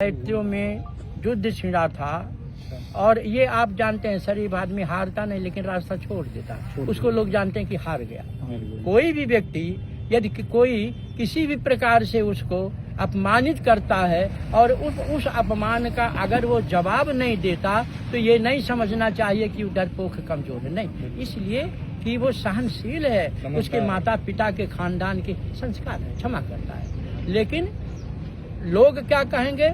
दैत्यों में युद्ध छिड़ा था और ये आप जानते हैं शरीफ आदमी हारता नहीं लेकिन रास्ता छोड़ देता, उसको लोग जानते हैं कि हार गया। कोई भी व्यक्ति यदि कोई किसी भी प्रकार से उसको अपमानित करता है और उस अपमान का अगर वो जवाब नहीं देता तो ये नहीं समझना चाहिए कि वो डरपोक कमजोर है, नहीं, इसलिए कि वो सहनशील है, उसके माता पिता के खानदान के संस्कार है, क्षमा करता है। लेकिन लोग क्या कहेंगे,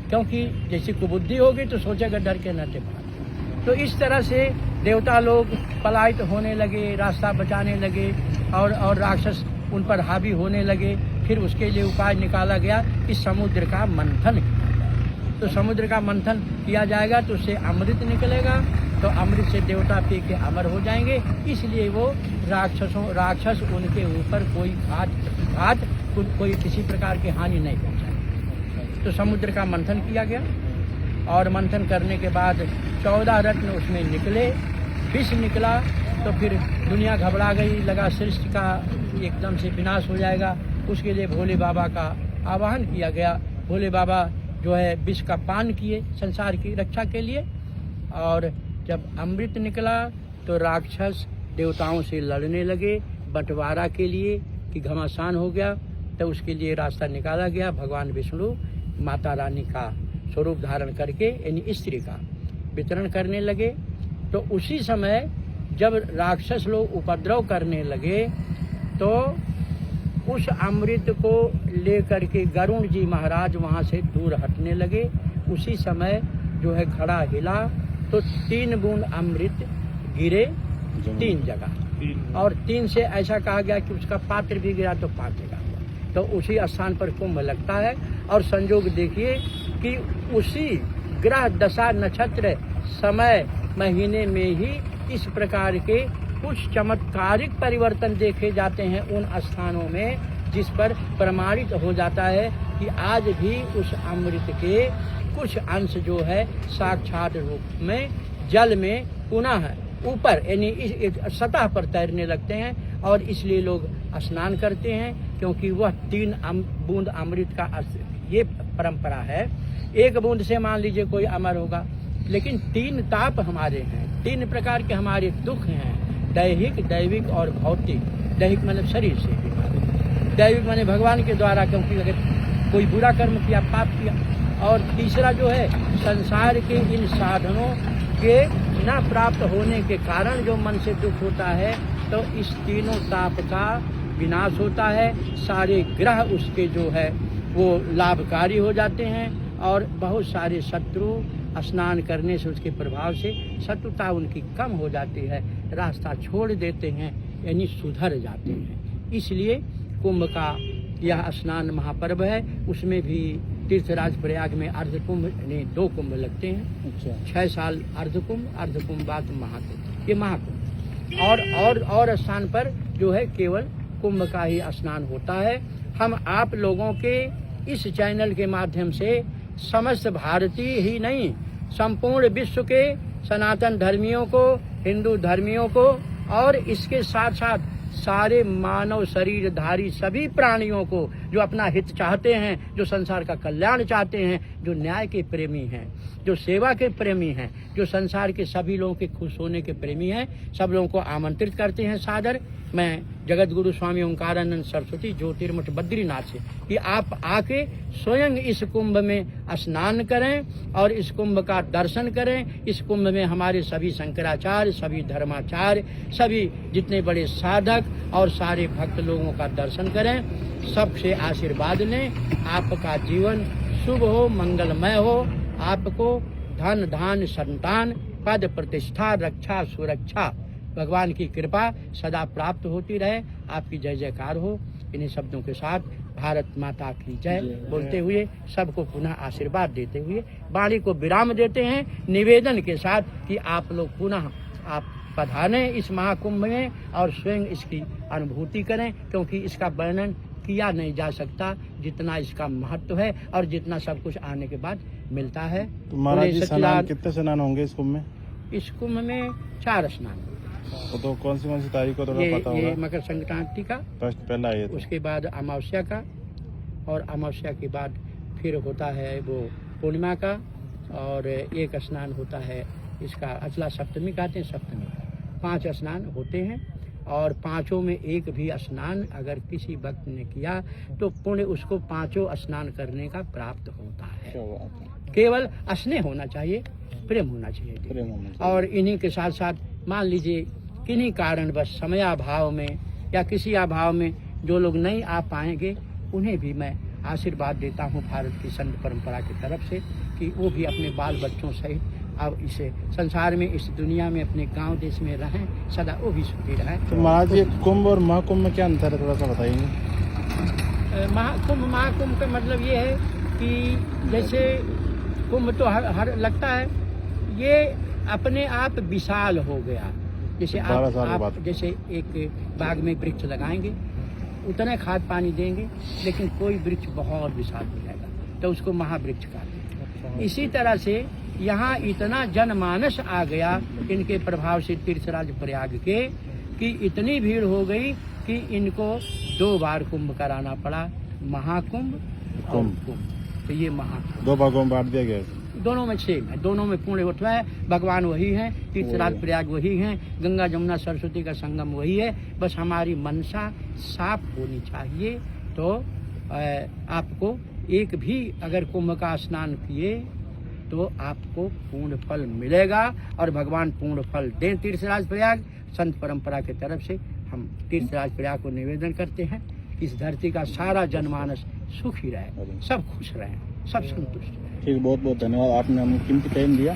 क्योंकि जैसी कुबुद्धि होगी तो सोचेगा डर के नटे भाग। तो इस तरह से देवता लोग पलायित होने लगे, रास्ता बचाने लगे और राक्षस उन पर हावी होने लगे। फिर उसके लिए उपाय निकाला गया कि समुद्र का मंथन किया जाए। तो समुद्र का मंथन किया जाएगा तो उससे अमृत निकलेगा, तो अमृत से देवता पी के अमर हो जाएंगे। इसलिए वो राक्षस उनके ऊपर कोई घात कोई किसी प्रकार की हानि नहीं पहुंचाए। तो समुद्र का मंथन किया गया और मंथन करने के बाद 14 रत्न उसमें निकले, विष निकला। तो फिर दुनिया घबरा गई, लगा सृष्टि का एकदम से विनाश हो जाएगा। उसके लिए भोले बाबा का आवाहन किया गया। भोले बाबा जो है विष का पान किए संसार की रक्षा के लिए, और जब अमृत निकला तो राक्षस देवताओं से लड़ने लगे बंटवारा के लिए कि घमासान हो गया। तो उसके लिए रास्ता निकाला गया। भगवान विष्णु माता रानी का स्वरूप धारण करके यानी स्त्री का वितरण करने लगे। तो उसी समय जब राक्षस लोग उपद्रव करने लगे तो उस अमृत को लेकर के गरुण जी महाराज वहाँ से दूर हटने लगे। उसी समय जो है घड़ा हिला तो 3 बूंद अमृत गिरे 3 जगह, और 3 से ऐसा कहा गया कि उसका पात्र भी गिरा तो 5 जगह हुआ। तो उसी स्थान पर कुंभ लगता है। और संयोग देखिए कि उसी ग्रह दशा नक्षत्र समय महीने में ही इस प्रकार के कुछ चमत्कारिक परिवर्तन देखे जाते हैं उन स्थानों में, जिस पर प्रमाणित हो जाता है कि आज भी उस अमृत के कुछ अंश जो है साक्षात रूप में जल में पुनः ऊपर यानी सतह पर तैरने लगते हैं। और इसलिए लोग स्नान करते हैं, क्योंकि वह 3 बूंद अमृत का ये परंपरा है। 1 बूंद से मान लीजिए कोई अमर होगा, लेकिन 3 ताप हमारे हैं, 3 प्रकार के हमारे दुख हैं, दैहिक, दैविक और भौतिक। दैहिक मतलब शरीर से बीमारी, दैविक माने भगवान के द्वारा, क्योंकि अगर कोई बुरा कर्म किया, पाप किया। और तीसरा जो है संसार के इन साधनों के न प्राप्त होने के कारण जो मन से दुख होता है, तो इस तीनों ताप का विनाश होता है। सारे ग्रह उसके जो है वो लाभकारी हो जाते हैं और बहुत सारे शत्रु स्नान करने से उसके प्रभाव से शत्रुता उनकी कम हो जाती है, रास्ता छोड़ देते हैं यानी सुधर जाते हैं। इसलिए कुंभ का यह स्नान महापर्व है। उसमें भी तीर्थराज प्रयाग में अर्ध कुंभ यानी 2 कुंभ लगते हैं। अच्छा। 6 साल अर्ध कुंभ बाद महाकुंभ, ये महाकुंभ। और स्थान पर जो है केवल कुंभ का ही स्नान होता है। हम आप लोगों के इस चैनल के माध्यम से समस्त भारतीय ही नहीं, संपूर्ण विश्व के सनातन धर्मियों को, हिंदू धर्मियों को और इसके साथ साथ सारे मानव शरीरधारी सभी प्राणियों को जो अपना हित चाहते हैं, जो संसार का कल्याण चाहते हैं, जो न्याय के प्रेमी हैं, जो सेवा के प्रेमी हैं, जो संसार के सभी लोगों के खुश होने के प्रेमी हैं, सब लोगों को आमंत्रित करते हैं सादर। मैं जगत गुरु स्वामी ओंकारानंद सरस्वती ज्योतिर्मठ बद्रीनाथ से कि आप आके स्वयं इस कुंभ में स्नान करें और इस कुंभ का दर्शन करें। इस कुंभ में हमारे सभी शंकराचार्य, सभी धर्माचार्य, सभी जितने बड़े साधक और सारे भक्त लोगों का दर्शन करें, सबसे आशीर्वाद लें। आपका जीवन शुभ हो, मंगलमय हो, आपको धन धान संतान पद प्रतिष्ठा रक्षा सुरक्षा भगवान की कृपा सदा प्राप्त होती रहे। आपकी जय जयकार हो। इन्हीं शब्दों के साथ भारत माता की जय बोलते हुए सबको पुनः आशीर्वाद देते हुए वाणी को विराम देते हैं, निवेदन के साथ कि आप लोग पुनः आप पधारें इस महाकुंभ में और स्वयं इसकी अनुभूति करें, क्योंकि इसका वर्णन किया नहीं जा सकता जितना इसका महत्व है और जितना सब कुछ आने के बाद मिलता है। तो महाराज जी कितने स्नान होंगे इस कुंभ में? इस कुंभ में 4 स्नान। तो कौन सी तारीख को थोड़ा पता होगा? ये मकर संक्रांति का पहला है, उसके बाद अमावस्या का, और अमावस्या के बाद फिर होता है वो पूर्णिमा का, और एक स्नान होता है इसका अचला सप्तमी कहते हैं, सप्तमी का 5 स्नान होते हैं। और 5 में एक भी स्नान अगर किसी भक्त ने किया तो पुण्य उसको 5 स्नान करने का प्राप्त होता है। केवल स्नेह होना चाहिए, प्रेम होना चाहिए। और इन्हीं के साथ साथ मान लीजिए किन्हीं कारणवश समयाभाव में या किसी अभाव में जो लोग नहीं आ पाएंगे, उन्हें भी मैं आशीर्वाद देता हूँ भारत की संत परंपरा की तरफ से कि वो भी अपने बाल बच्चों सहित अब इसे संसार में, इस दुनिया में, अपने गांव देश में रहें, सदा वो भी सुखी रहें। तो महाराज जी, कुंभ और महाकुंभ में क्या अंतर है, थोड़ा सा बताइए। महाकुंभ का मतलब ये है कि जैसे कुंभ तो हर लगता है ये अपने आप विशाल हो गया। जैसे आप जैसे एक बाग में वृक्ष लगाएंगे, उतने खाद पानी देंगे, लेकिन कोई वृक्ष बहुत विशाल हो जाएगा तो उसको महावृक्ष कहते हैं। इसी तरह से यहाँ इतना जनमानस आ गया इनके प्रभाव से तीर्थराज प्रयाग के, कि इतनी भीड़ हो गई कि इनको 2 बार कुंभ कराना पड़ा, महाकुंभ और कुंभ। तो ये महाकुंभ 2 भागों में बांट दिया गया है। दोनों में सेम है, दोनों में पूर्ण उठवा है, भगवान वही हैं, तीर्थराज प्रयाग वही हैं, गंगा जमुना सरस्वती का संगम वही है। बस हमारी मनसा साफ होनी चाहिए। तो आपको एक भी अगर कुंभ का स्नान किए तो आपको पूर्ण फल मिलेगा, और भगवान पूर्ण फल दें। तीर्थराज प्रयाग संत परंपरा की तरफ से हम तीर्थराज प्रयाग को निवेदन करते हैं, इस धरती का सारा जनमानस सुखी रहे, सब खुश रहें, सब संतुष्ट रहें। ठीक, बहुत बहुत धन्यवाद, आपने हमें कीमती टाइम दिया।